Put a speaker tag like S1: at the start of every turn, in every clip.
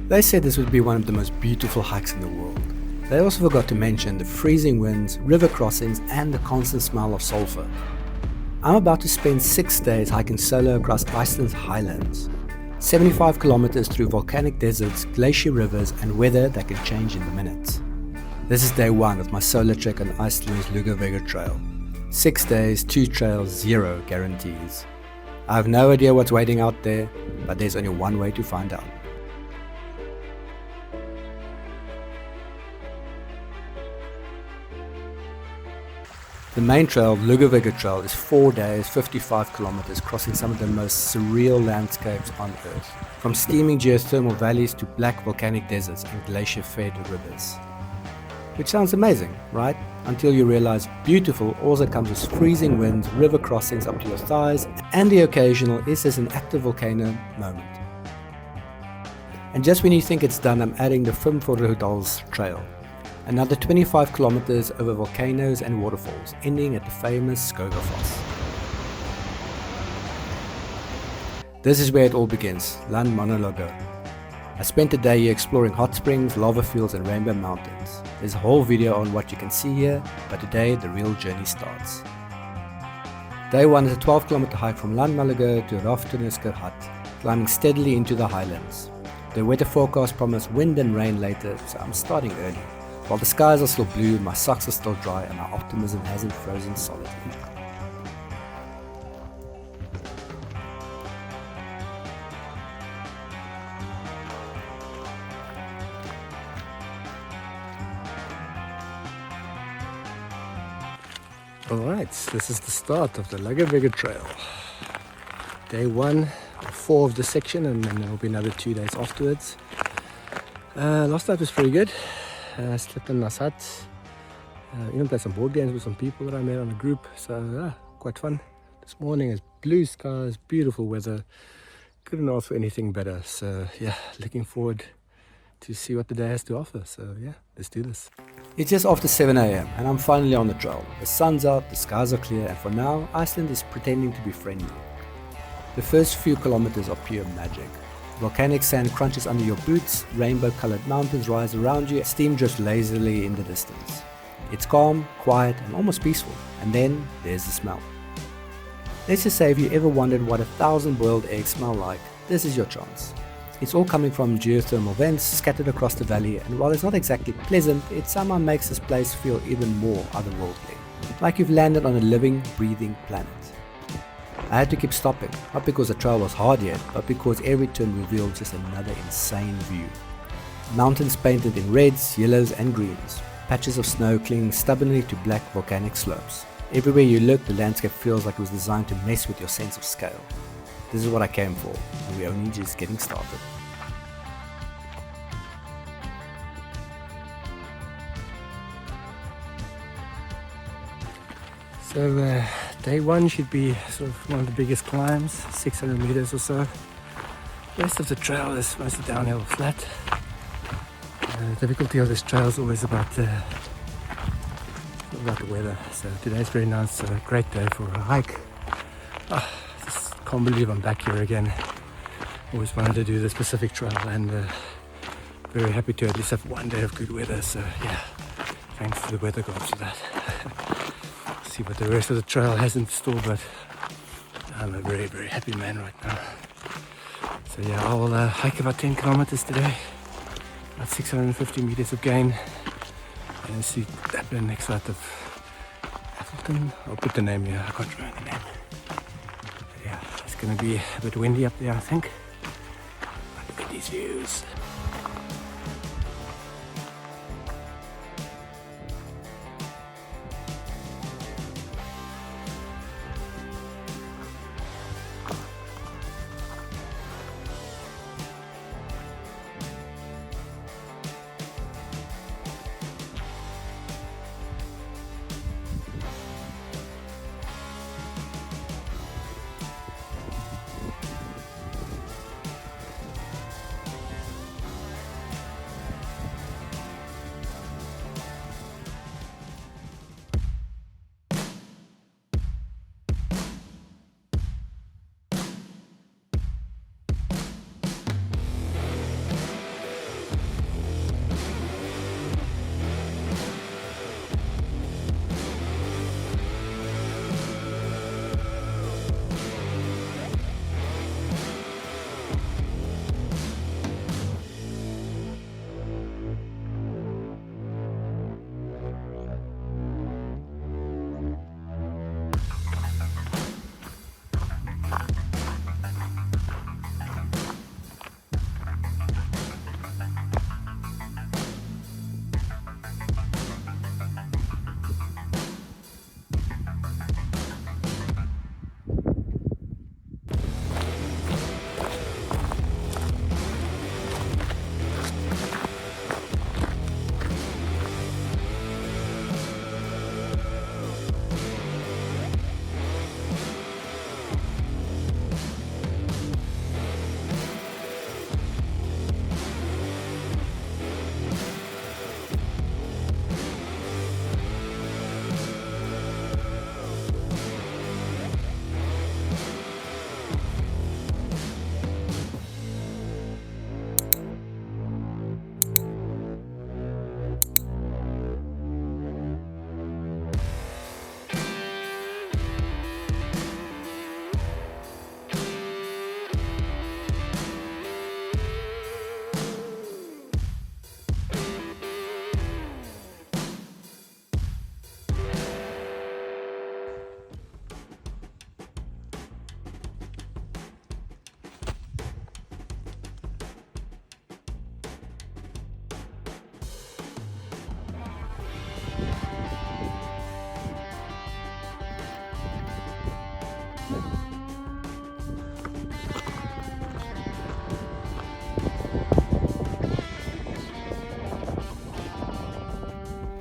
S1: They said this would be one of the most beautiful hikes in the world. They also forgot to mention the freezing winds, river crossings, and the constant smell of sulfur. I'm about to spend 6 days hiking solo across Iceland's Highlands. 75 kilometers through volcanic deserts, glacier rivers, and weather that can change in the minutes. This is day 1 of my solo trek on Iceland's Laugavegur trail. 6 days, 2 trails, 0 guarantees. I have no idea what's waiting out there, but there's only one way to find out. The main trail, Laugavegur Trail, is 4 days, 55 kilometers, crossing some of the most surreal landscapes on Earth. From steaming geothermal valleys to black volcanic deserts and glacier-fed rivers. Which sounds amazing, right? Until you realize beautiful also comes with freezing winds, river crossings up to your thighs, and the occasional "is this an active volcano" moment. And just when you think it's done, I'm adding the Fimmvörðuháls trail. Another 25 kilometers over volcanoes and waterfalls, ending at the famous Laugavegur. This is where it all begins, Landmannalaugar. I spent a day here exploring hot springs, lava fields and rainbow mountains. There's a whole video on what you can see here, but today the real journey starts. Day 1 is a 12-kilometer hike from Landmannalaugar to Hrafntinnusker Hut, climbing steadily into the Highlands. The weather forecast promised wind and rain later, so I'm starting early. While the skies are still blue, my socks are still dry and my optimism hasn't frozen solid. Alright, this is the start of the Laugavegur Trail. Day 1 of 4 of the section, and then there will be another 2 days afterwards. Last night was pretty good. Slept in nice hut. Even played some board games with some people that I met on a group, so quite fun. This morning is blue skies, beautiful weather. Couldn't ask for anything better, so yeah, looking forward to see what the day has to offer. So yeah, let's do this. It's just after 7 a.m. and I'm finally on the trail. The sun's out, the skies are clear, and for now, Iceland is pretending to be friendly. The first few kilometers are pure magic. Volcanic sand crunches under your boots, rainbow-colored mountains rise around you, steam drifts lazily in the distance. It's calm, quiet, and almost peaceful. And then there's the smell. Let's just say if you ever wondered what 1,000 boiled eggs smell like, this is your chance. It's all coming from geothermal vents scattered across the valley, and while it's not exactly pleasant, it somehow makes this place feel even more otherworldly. Like you've landed on a living, breathing planet. I had to keep stopping, not because the trail was hard yet, but because every turn revealed just another insane view. Mountains painted in reds, yellows and greens. Patches of snow clinging stubbornly to black volcanic slopes. Everywhere you look, the landscape feels like it was designed to mess with your sense of scale. This is what I came for, and we're only just getting started. So day 1 should be sort of one of the biggest climbs, 600 meters or so. The rest of the trail is mostly downhill, flat. The difficulty of this trail is always about the weather. So today's very nice, great day for a hike. Just can't believe I'm back here again. Always wanted to do this Pacific trail, and very happy to at least have one day of good weather. So yeah, thanks to the weather gods for that. See what the rest of the trail has in store, but I'm a very, very happy man right now. So yeah, I'll hike about 10 kilometers today, about 650 meters of gain, and see that the next out of Hrafntinnusker. I'll put the name here, I can't remember the name. But yeah, it's going to be a bit windy up there, I think. But look at these views.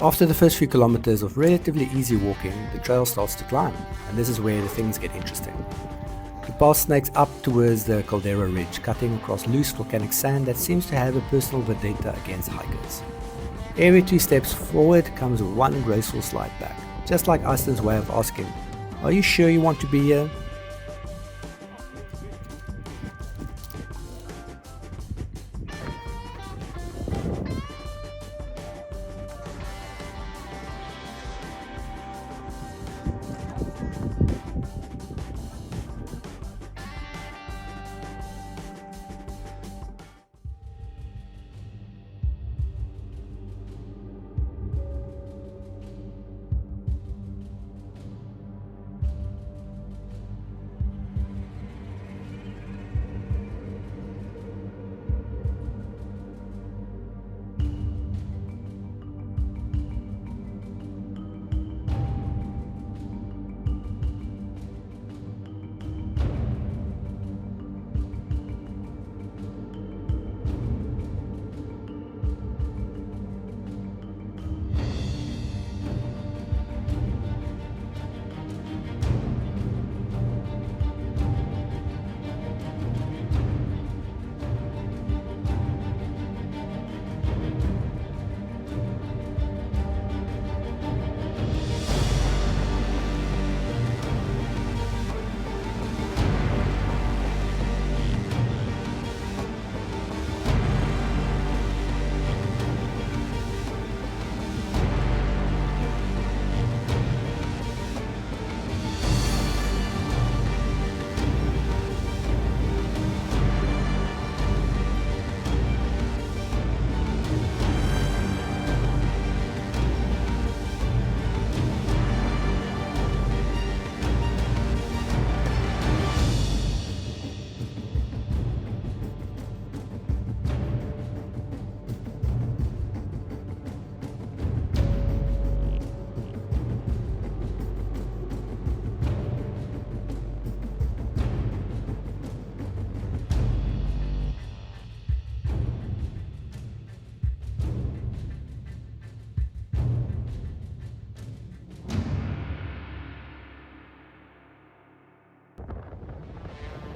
S1: After the first few kilometers of relatively easy walking, the trail starts to climb, and this is where the things get interesting. The path snakes up towards the Caldera ridge, cutting across loose volcanic sand that seems to have a personal vendetta against hikers. Every 2 steps forward comes one graceful slide back, just like Iceland's way of asking, "Are you sure you want to be here?"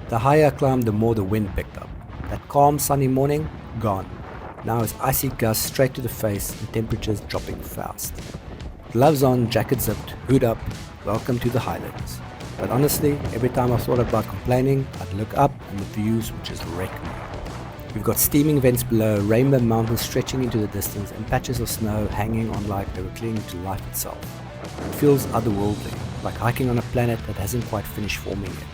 S1: The higher I climbed, the more the wind picked up. That calm sunny morning, gone. Now it's icy gusts straight to the face and temperatures dropping fast. Gloves on, jacket zipped, hood up, welcome to the Highlands. But honestly, every time I thought about complaining, I'd look up and the views would just wreck me. We've got steaming vents below, rainbow mountains stretching into the distance, and patches of snow hanging on like they were clinging to life itself. It feels otherworldly, like hiking on a planet that hasn't quite finished forming yet.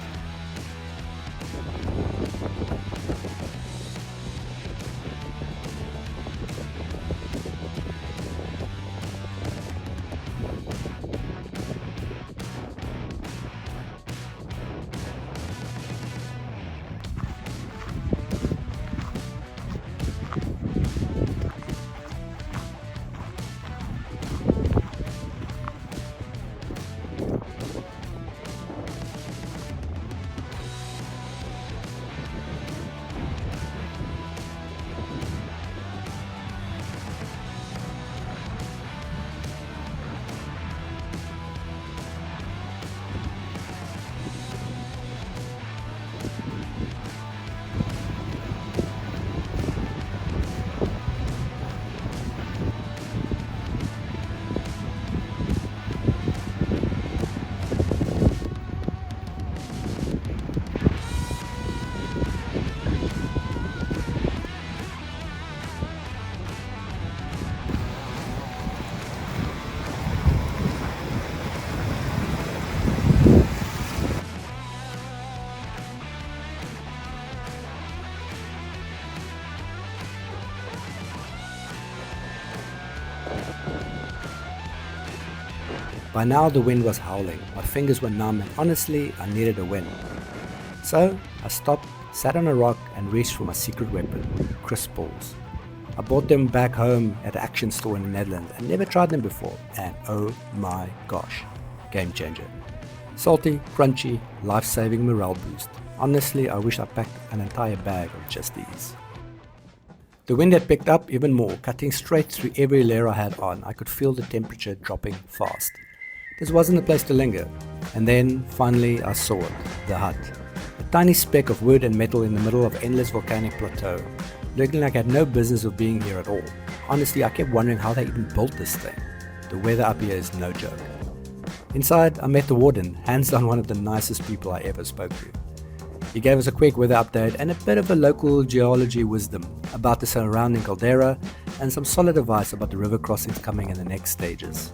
S1: By now the wind was howling, my fingers were numb, and honestly I needed a win. So I stopped, sat on a rock and reached for my secret weapon, crisp balls. I bought them back home at an action store in the Netherlands and never tried them before, and oh my gosh, game changer. Salty, crunchy, life-saving morale boost. Honestly, I wish I packed an entire bag of just these. The wind had picked up even more, cutting straight through every layer I had on. I could feel the temperature dropping fast. This wasn't the place to linger. And then, finally, I saw it, the hut. A tiny speck of wood and metal in the middle of endless volcanic plateau, looking like I had no business of being here at all. Honestly, I kept wondering how they even built this thing. The weather up here is no joke. Inside, I met the warden, hands down one of the nicest people I ever spoke to. He gave us a quick weather update and a bit of a local geology wisdom about the surrounding Caldera and some solid advice about the river crossings coming in the next stages.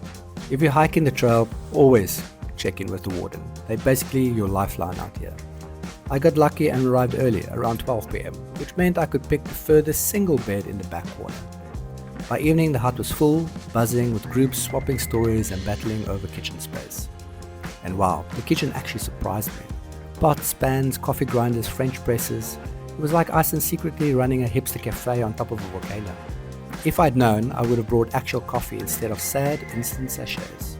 S1: If you're hiking the trail, always check in with the warden. They're basically your lifeline out here. I got lucky and arrived early, around 12 PM, which meant I could pick the furthest single bed in the back corner. By evening the hut was full, buzzing with groups swapping stories and battling over kitchen space. And wow, the kitchen actually surprised me. Pots, pans, coffee grinders, French presses. It was like Iceland secretly running a hipster cafe on top of a volcano. If I'd known, I would have brought actual coffee instead of sad instant sachets.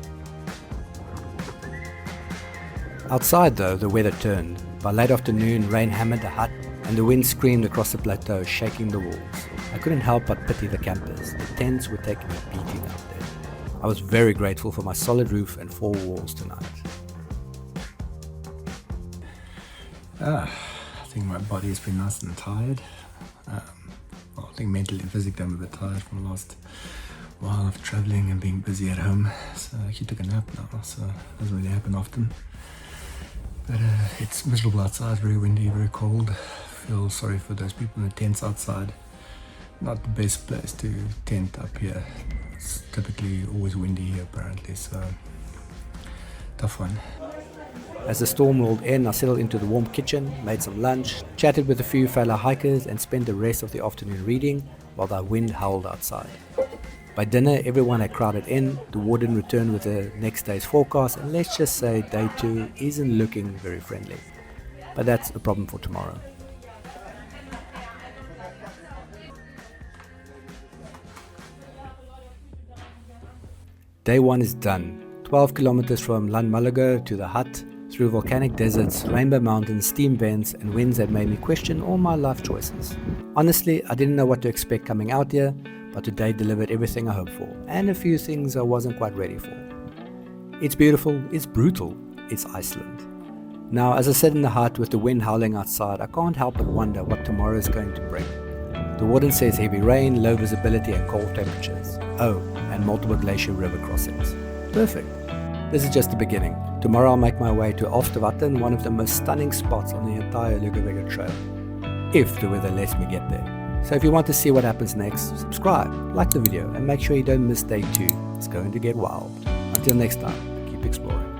S1: Outside though, the weather turned. By late afternoon, rain hammered the hut and the wind screamed across the plateau, shaking the walls. I couldn't help but pity the campers. The tents were taking a beating out there. I was very grateful for my solid roof and 4 walls tonight. I think my body has been nice and tired. I think mentally and physically I'm a bit tired from the last while of traveling and being busy at home. So I actually took a nap now, so it doesn't really happen often. But it's miserable outside, very windy, very cold. Feel sorry for those people in the tents outside. Not the best place to tent up here. It's typically always windy here apparently, so tough one. As the storm rolled in, I settled into the warm kitchen, made some lunch, chatted with a few fellow hikers and spent the rest of the afternoon reading while the wind howled outside. By dinner, everyone had crowded in. The warden returned with the next day's forecast, and let's just say day 2 isn't looking very friendly. But that's a problem for tomorrow. Day 1 is done. 12 kilometers from Landmannalaugar to the hut, through volcanic deserts, rainbow mountains, steam vents, and winds that made me question all my life choices. Honestly, I didn't know what to expect coming out here, but today delivered everything I hoped for, and a few things I wasn't quite ready for. It's beautiful, it's brutal, it's Iceland. Now, as I sit in the hut with the wind howling outside, I can't help but wonder what tomorrow is going to bring. The warden says heavy rain, low visibility and cold temperatures. Oh, and multiple glacier river crossings. Perfect. This is just the beginning. Tomorrow I'll make my way to Hrafntinnusker, one of the most stunning spots on the entire Laugavegur trail. If the weather lets me get there. So if you want to see what happens next, subscribe, like the video, and make sure you don't miss day 2. It's going to get wild. Until next time, keep exploring.